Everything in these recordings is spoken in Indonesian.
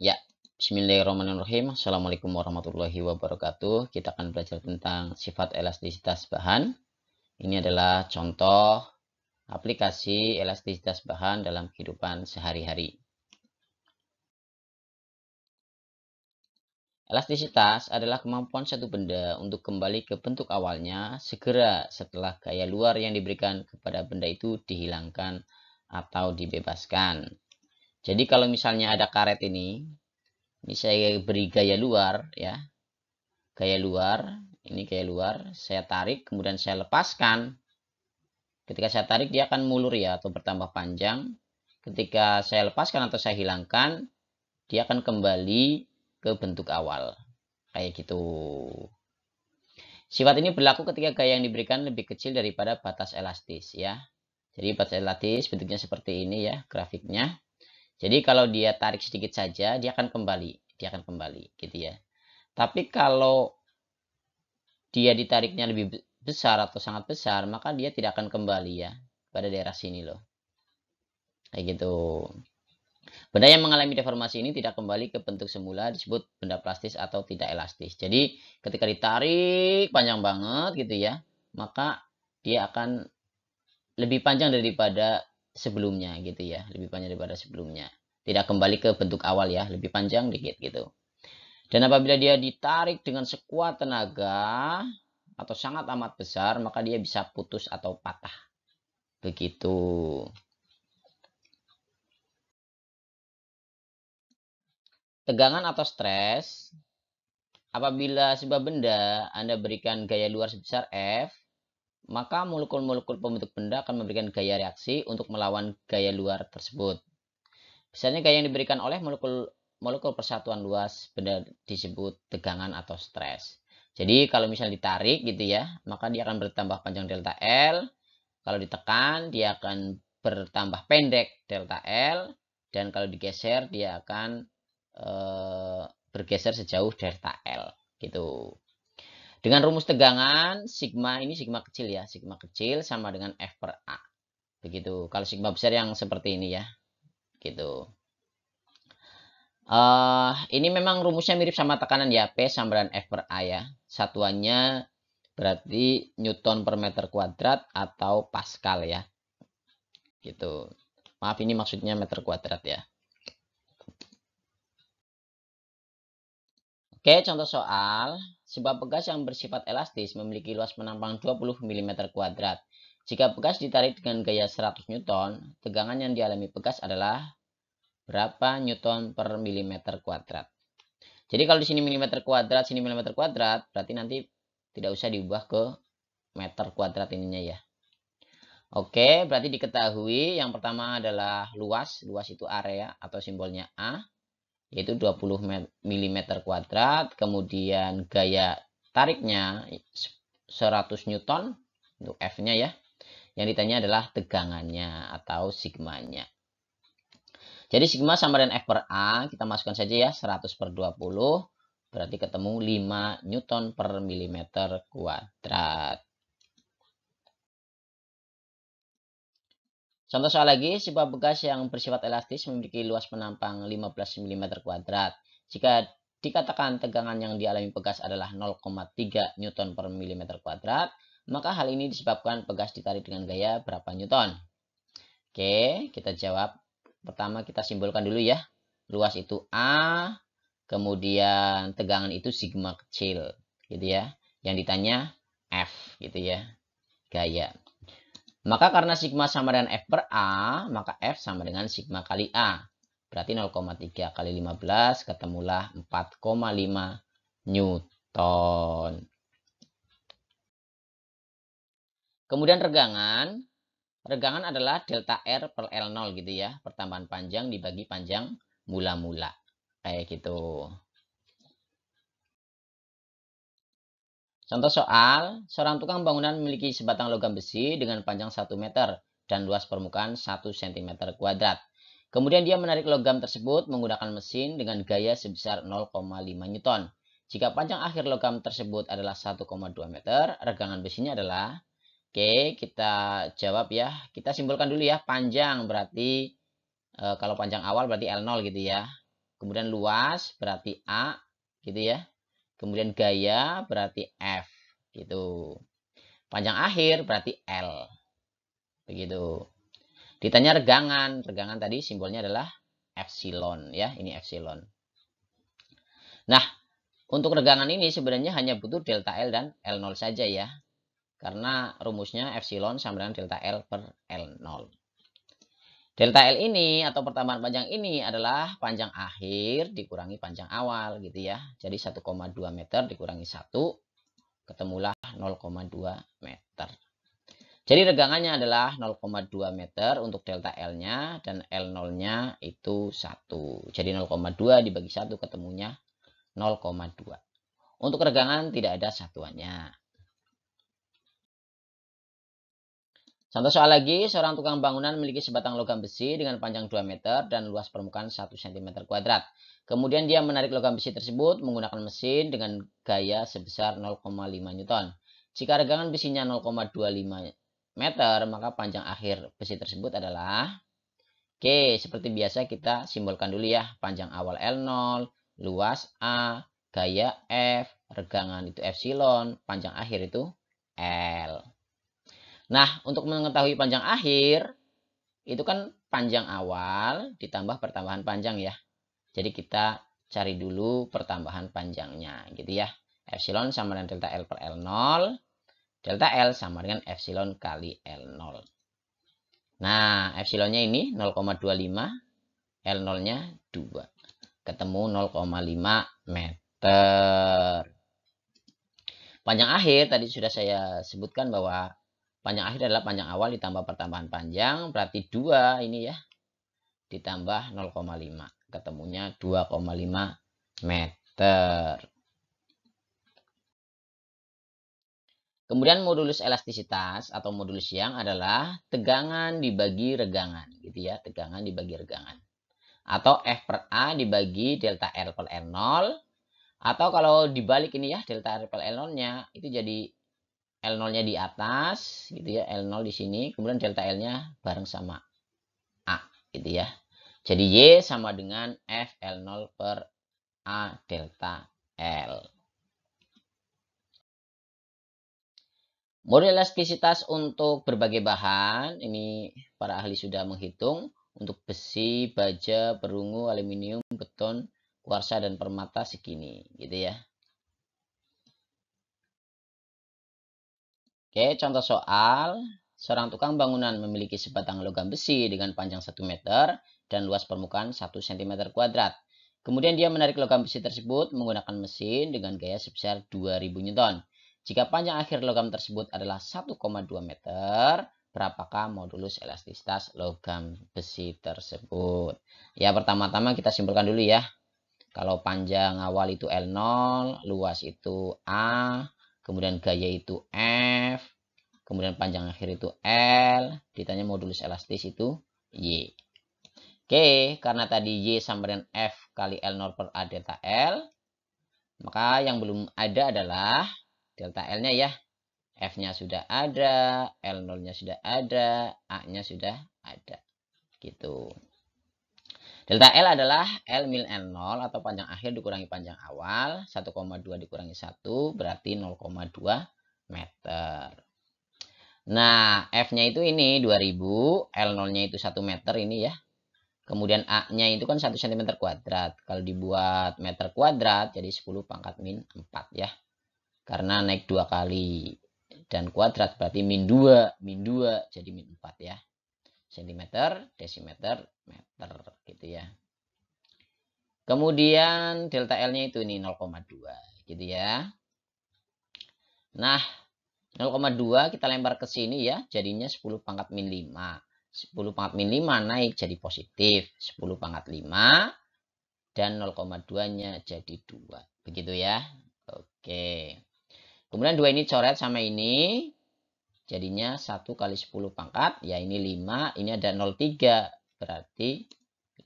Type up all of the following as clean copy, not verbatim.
Ya, bismillahirrahmanirrahim. Assalamualaikum warahmatullahi wabarakatuh. Kita akan belajar tentang sifat elastisitas bahan. Ini adalah contoh aplikasi elastisitas bahan dalam kehidupan sehari-hari. Elastisitas adalah kemampuan satu benda untuk kembali ke bentuk awalnya segera setelah gaya luar yang diberikan kepada benda itu dihilangkan atau dibebaskan. Jadi kalau misalnya ada karet ini saya beri gaya luar ya. Ini gaya luar, saya tarik, kemudian saya lepaskan. Ketika saya tarik, dia akan mulur ya, atau bertambah panjang. Ketika saya lepaskan atau saya hilangkan, dia akan kembali ke bentuk awal. Kayak gitu. Sifat ini berlaku ketika gaya yang diberikan lebih kecil daripada batas elastis ya. Jadi batas elastis bentuknya seperti ini ya, grafiknya. Jadi kalau dia tarik sedikit saja, dia akan kembali. Gitu ya. Tapi kalau dia ditariknya lebih besar atau sangat besar, maka dia tidak akan kembali ya pada daerah sini loh. Kayak gitu. Benda yang mengalami deformasi ini tidak kembali ke bentuk semula disebut benda plastis atau tidak elastis. Jadi ketika ditarik panjang banget gitu ya, maka dia akan lebih panjang daripada sebelumnya gitu ya, lebih panjang daripada sebelumnya. Tidak kembali ke bentuk awal ya, lebih panjang dikit gitu. Dan apabila dia ditarik dengan sekuat tenaga atau sangat amat besar, maka dia bisa putus atau patah. Begitu. Tegangan atau stres. Apabila sebuah benda Anda berikan gaya luar sebesar F, maka molekul-molekul pembentuk benda akan memberikan gaya reaksi untuk melawan gaya luar tersebut. Misalnya gaya yang diberikan oleh molekul persatuan luas benda disebut tegangan atau stres. Jadi kalau misalnya ditarik gitu ya, maka dia akan bertambah panjang delta L. Kalau ditekan, dia akan bertambah pendek delta L. Dan kalau digeser, dia akan bergeser sejauh delta L. Gitu. Dengan rumus tegangan, sigma ini sigma kecil ya. Sigma kecil sama dengan F per A. Begitu. Kalau sigma besar yang seperti ini ya. Gitu. Ini memang rumusnya mirip sama tekanan ya. P sama dengan F per A ya. Satuannya berarti Newton per meter kuadrat atau Pascal ya. Gitu. Maaf ini maksudnya meter kuadrat ya. Oke, contoh soal. Sebuah pegas yang bersifat elastis memiliki luas penampang 20 mm kuadrat. Jika pegas ditarik dengan gaya 100 Newton, tegangan yang dialami pegas adalah berapa Newton per milimeter kuadrat. Jadi kalau di sini milimeter kuadrat, sini milimeter kuadrat, berarti nanti tidak usah diubah ke meter kuadrat ininya ya. Oke, berarti diketahui yang pertama adalah luas. Luas itu area atau simbolnya A, yaitu 20 mm kuadrat. Kemudian gaya tariknya 100 Newton untuk F-nya ya. Yang ditanya adalah tegangannya atau sigmanya. Jadi sigma sama dengan F per A, kita masukkan saja ya 100 per 20, berarti ketemu 5 Newton per milimeter kuadrat. Contoh soal lagi, sebuah bekas yang bersifat elastis memiliki luas penampang 15 mm kuadrat. Jika dikatakan tegangan yang dialami pegas adalah 0,3 Newton per milimeter kuadrat, maka hal ini disebabkan pegas ditarik dengan gaya berapa Newton? Oke, kita jawab. Pertama kita simbolkan dulu ya. Luas itu A, kemudian tegangan itu sigma kecil, gitu ya. Yang ditanya F, gitu ya, gaya. Maka karena sigma sama dengan F per A, maka F sama dengan sigma kali A. Berarti 0,3 kali 15 ketemulah 4,5 Newton. Kemudian regangan. Regangan adalah delta R per L0 gitu ya. Pertambahan panjang dibagi panjang mula-mula. Kayak gitu. Contoh soal, seorang tukang bangunan memiliki sebatang logam besi dengan panjang 1 meter dan luas permukaan 1 cm kuadrat. Kemudian dia menarik logam tersebut menggunakan mesin dengan gaya sebesar 0,5 Newton. Jika panjang akhir logam tersebut adalah 1,2 meter, regangan besinya adalah, oke, kita jawab ya. Kita simpulkan dulu ya, panjang berarti kalau panjang awal berarti L0 gitu ya. Kemudian luas berarti A, gitu ya. Kemudian gaya berarti F, gitu. Panjang akhir berarti L, begitu. Ditanya regangan, regangan tadi simbolnya adalah epsilon ya, ini epsilon. Nah, untuk regangan ini sebenarnya hanya butuh delta L dan L0 saja ya. Karena rumusnya epsilon sama dengan delta L per L0. Delta L ini atau pertambahan panjang ini adalah panjang akhir dikurangi panjang awal gitu ya. Jadi 1,2 meter dikurangi 1, ketemulah 0,2 meter. Jadi regangannya adalah 0,2 meter untuk delta L-nya dan L0-nya itu 1. Jadi 0,2 dibagi 1 ketemunya 0,2. Untuk regangan tidak ada satuannya. Contoh soal lagi, seorang tukang bangunan memiliki sebatang logam besi dengan panjang 2 meter dan luas permukaan 1 cm kuadrat. Kemudian dia menarik logam besi tersebut menggunakan mesin dengan gaya sebesar 0,5 Newton. Jika regangan besinya 0,25 meter, maka panjang akhir besi tersebut adalah... Oke, seperti biasa kita simbolkan dulu ya. Panjang awal L0, luas A, gaya F, regangan itu epsilon, panjang akhir itu L. Nah, untuk mengetahui panjang akhir, itu kan panjang awal ditambah pertambahan panjang ya. Jadi kita cari dulu pertambahan panjangnya gitu ya. Epsilon sama dengan delta L per L0. Delta L sama dengan epsilon kali L0. Nah, epsilonnya ini 0,25. L0-nya 2. Ketemu 0,5 meter. Panjang akhir tadi sudah saya sebutkan bahwa panjang akhir adalah panjang awal ditambah pertambahan panjang, berarti 2 ini ya, ditambah 0,5. Ketemunya 2,5 meter. Kemudian modulus elastisitas atau modulus yang adalah tegangan dibagi regangan, gitu ya, tegangan dibagi regangan. Atau F per A dibagi delta R per R0. Atau kalau dibalik ini ya, delta R per L0-nya, itu jadi L0-nya di atas gitu ya, L0 di sini, kemudian delta L-nya bareng sama A gitu ya. Jadi Y sama dengan F L0 per A delta L. Modul elastisitas untuk berbagai bahan, ini para ahli sudah menghitung untuk besi, baja, perunggu, aluminium, beton, kuarsa dan permata segini gitu ya. Oke, contoh soal. Seorang tukang bangunan memiliki sebatang logam besi dengan panjang 1 meter dan luas permukaan 1 cm kuadrat. Kemudian dia menarik logam besi tersebut menggunakan mesin dengan gaya sebesar 2000 Newton. Jika panjang akhir logam tersebut adalah 1,2 meter, berapakah modulus elastisitas logam besi tersebut? Ya, pertama-tama kita simpulkan dulu ya. Kalau panjang awal itu L0, luas itu A, kemudian gaya itu F, kemudian panjang akhir itu L, ditanya modulus elastis itu Y. Oke, karena tadi Y sama dengan F kali L0 per A delta L, maka yang belum ada adalah delta L-nya ya. F-nya sudah ada, L0-nya sudah ada, A-nya sudah ada. Gitu. Delta L adalah L min L0 atau panjang akhir dikurangi panjang awal. 1,2 dikurangi 1 berarti 0,2 meter. Nah, F-nya itu ini 2000, L0-nya itu 1 meter ini ya. Kemudian A-nya itu kan 1 cm kuadrat. Kalau dibuat meter kuadrat jadi 10 pangkat min 4 ya. Karena naik 2 kali. Dan kuadrat berarti min 2. Min 2 jadi min 4 ya. Sentimeter, desimeter, meter gitu ya. Kemudian delta L-nya itu ini 0,2 gitu ya. Nah, 0,2 kita lempar ke sini ya, jadinya 10 pangkat min 5. 10 pangkat min 5 naik jadi positif. 10 pangkat 5 dan 0,2-nya jadi 2. Begitu ya. Oke. Kemudian 2 ini coret sama ini. Jadinya 1 kali 10 pangkat, ya ini 5, ini ada 0,3. Berarti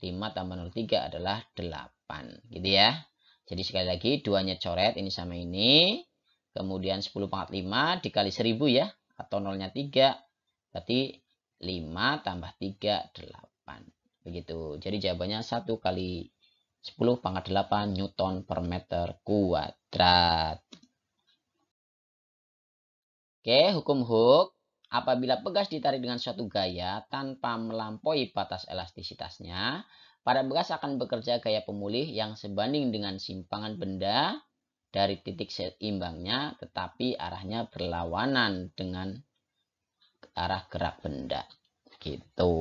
5 tambah 0,3 adalah 8. Gitu ya. Jadi sekali lagi 2-nya coret, ini sama ini. Kemudian 10 pangkat 5 dikali 1000 ya. Atau 0-nya 3. Berarti 5 tambah 3, 8. Begitu. Jadi jawabannya 1 kali 10 pangkat 8 Newton per meter kuadrat. Oke, hukum Hooke. Apabila pegas ditarik dengan suatu gaya tanpa melampaui batas elastisitasnya, pada bekas akan bekerja gaya pemulih yang sebanding dengan simpangan benda dari titik seimbangnya, tetapi arahnya berlawanan dengan arah gerak benda. Gitu.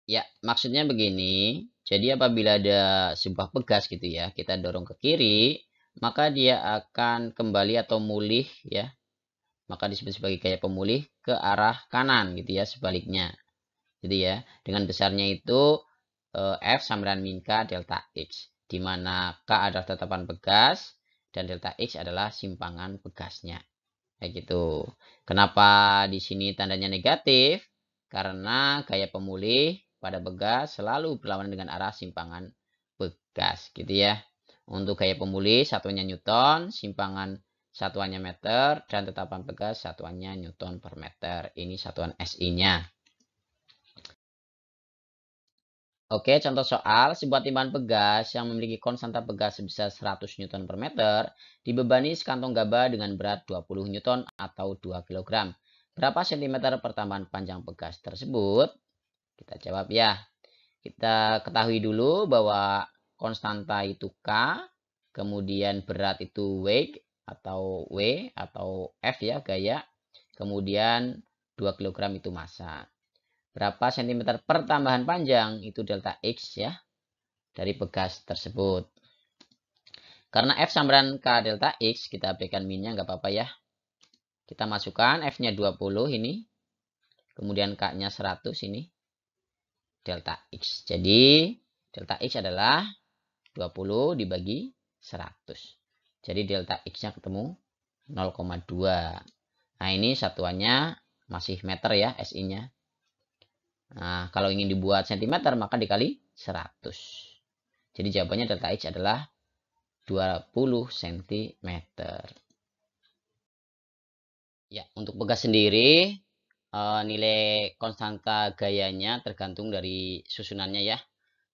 Ya, maksudnya begini. Jadi apabila ada sebuah pegas gitu ya, kita dorong ke kiri, maka dia akan kembali atau mulih ya, maka disebut sebagai gaya pemulih ke arah kanan gitu ya, sebaliknya. Jadi ya, dengan besarnya itu F sama dengan min K delta X, di mana K adalah tetapan pegas dan delta X adalah simpangan pegasnya. Kayak gitu. Kenapa di sini tandanya negatif? Karena gaya pemulih pada pegas selalu berlawanan dengan arah simpangan pegas gitu ya. Untuk gaya pemulih satuannya Newton, simpangan satuannya meter, dan tetapan pegas satuannya Newton per meter. Ini satuan SI-nya. Oke, contoh soal. Sebuah timbangan pegas yang memiliki konstanta pegas sebesar 100 Newton per meter dibebani sekantong gaba dengan berat 20 Newton atau 2 kg. Berapa sentimeter pertambahan panjang pegas tersebut? Kita jawab ya. Kita ketahui dulu bahwa konstanta itu K, kemudian berat itu weight atau W atau F ya, gaya. Kemudian 2 kg itu massa. Berapa sentimeter pertambahan panjang itu delta X ya dari pegas tersebut. Karena F sama dengan K delta X, kita berikan minnya nggak apa-apa ya. Kita masukkan F-nya 20 ini. Kemudian K-nya 100 ini. Delta X. Jadi delta X adalah 20 dibagi 100. Jadi delta X-nya ketemu 0,2. Nah ini satuannya masih meter ya SI-nya. Nah kalau ingin dibuat sentimeter maka dikali 100. Jadi jawabannya delta X adalah 20 cm. Ya, untuk pegas sendiri nilai konstanta gayanya tergantung dari susunannya ya.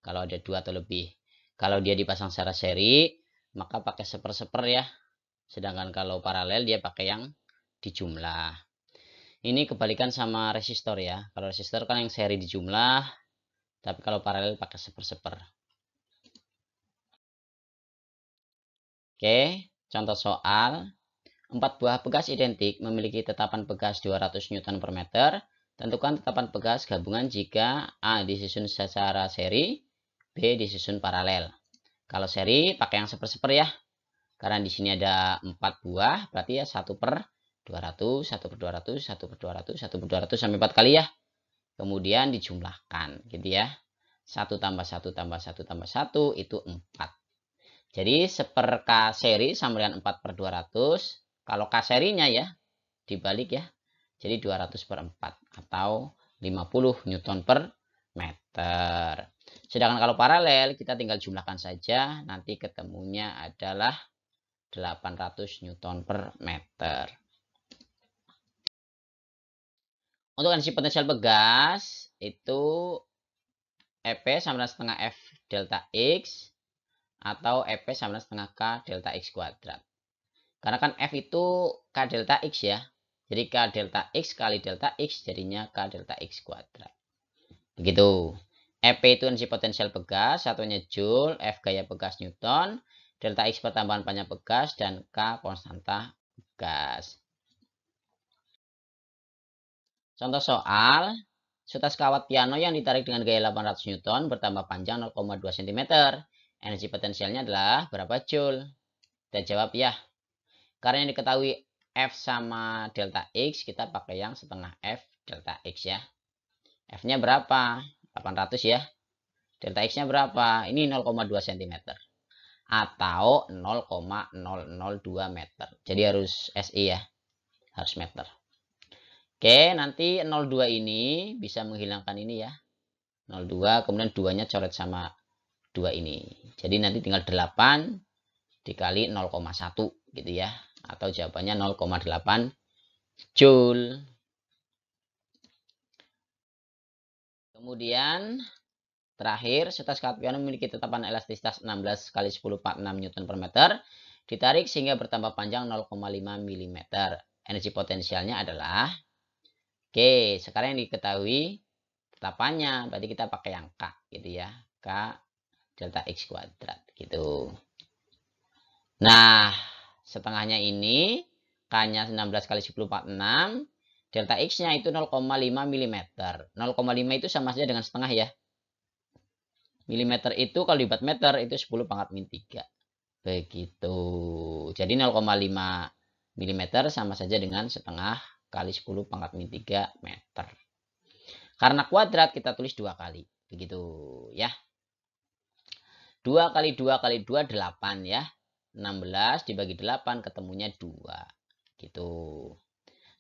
Kalau ada 2 atau lebih. Kalau dia dipasang secara seri, maka pakai seper-seper ya. Sedangkan kalau paralel dia pakai yang dijumlah. Ini kebalikan sama resistor ya. Kalau resistor kan yang seri dijumlah, tapi kalau paralel pakai seper-seper. Oke, contoh soal. 4 buah pegas identik memiliki tetapan pegas 200 Newton per meter. Tentukan tetapan pegas gabungan jika A disusun secara seri, B disusun paralel. Kalau seri pakai yang seper-seper ya. Karena di sini ada 4 buah, berarti ya 1 per 200, 1 per 200, 1 per 200, 1 per 200 sampai 4 kali ya. Kemudian dijumlahkan gitu ya. 1 tambah 1 tambah 1 tambah 1 itu 4. Jadi seper K seri sama dengan 4 per 200. Kalau K serinya ya, dibalik ya. Jadi 200 per 4 atau 50 Newton per meter. Sedangkan kalau paralel, kita tinggal jumlahkan saja. Nanti ketemunya adalah 800 Newton per meter. Untuk energi potensial pegas, itu EP sama dengan setengah F delta X atau EP sama dengan setengah K delta X kuadrat. Karena kan F itu K delta X ya. Jadi K delta X kali delta X jadinya K delta X kuadrat. Begitu. EP itu energi potensial pegas, satunya Joule, F gaya pegas Newton, delta X pertambahan panjang pegas, dan K konstanta pegas. Contoh soal, sutas kawat piano yang ditarik dengan gaya 800 Newton bertambah panjang 0,2 cm. Energi potensialnya adalah berapa Joule? Kita jawab ya. Karena yang diketahui F sama delta X, kita pakai yang setengah F delta X ya. F-nya berapa? 800 ya. Delta X-nya berapa? Ini 0,2 cm. Atau 0,002 meter. Jadi harus SI ya. Harus meter. Oke, nanti 02 ini bisa menghilangkan ini ya. 02, kemudian 2-nya coret sama 2 ini. Jadi nanti tinggal 8 dikali 0,1 gitu ya. Atau jawabannya 0,8 Joule. Kemudian Terakhir, setas piano memiliki tetapan elastisitas 16 kali 10 4 6 Newton per meter. Ditarik sehingga bertambah panjang 0,5 mm. Energi potensialnya adalah, oke, sekarang yang diketahui tetapannya, berarti kita pakai yang K gitu ya. K delta X kuadrat gitu. Nah, setengahnya ini, K-nya 16 kali 10 4 6. Delta X-nya itu 0,5 mm. 0,5 itu sama saja dengan setengah ya. Milimeter itu kalau dibuat meter itu 10 pangkat min 3. Begitu. Jadi 0,5 mm sama saja dengan setengah kali 10 pangkat min 3 meter. Karena kuadrat kita tulis 2 kali. Begitu ya. 2 kali 2 kali 2 8 ya. 16 dibagi 8 ketemunya 2. Gitu.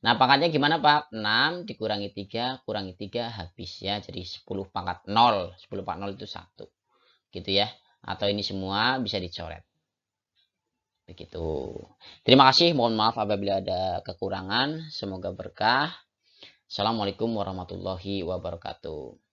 Nah, pangkatnya gimana, Pak? 6 dikurangi 3, kurangi 3 habis ya. Jadi 10 pangkat 0. 10 pangkat 0 itu 1. Gitu ya. Atau ini semua bisa dicoret. Begitu. Terima kasih. Mohon maaf apabila ada kekurangan. Semoga berkah. Assalamualaikum warahmatullahi wabarakatuh.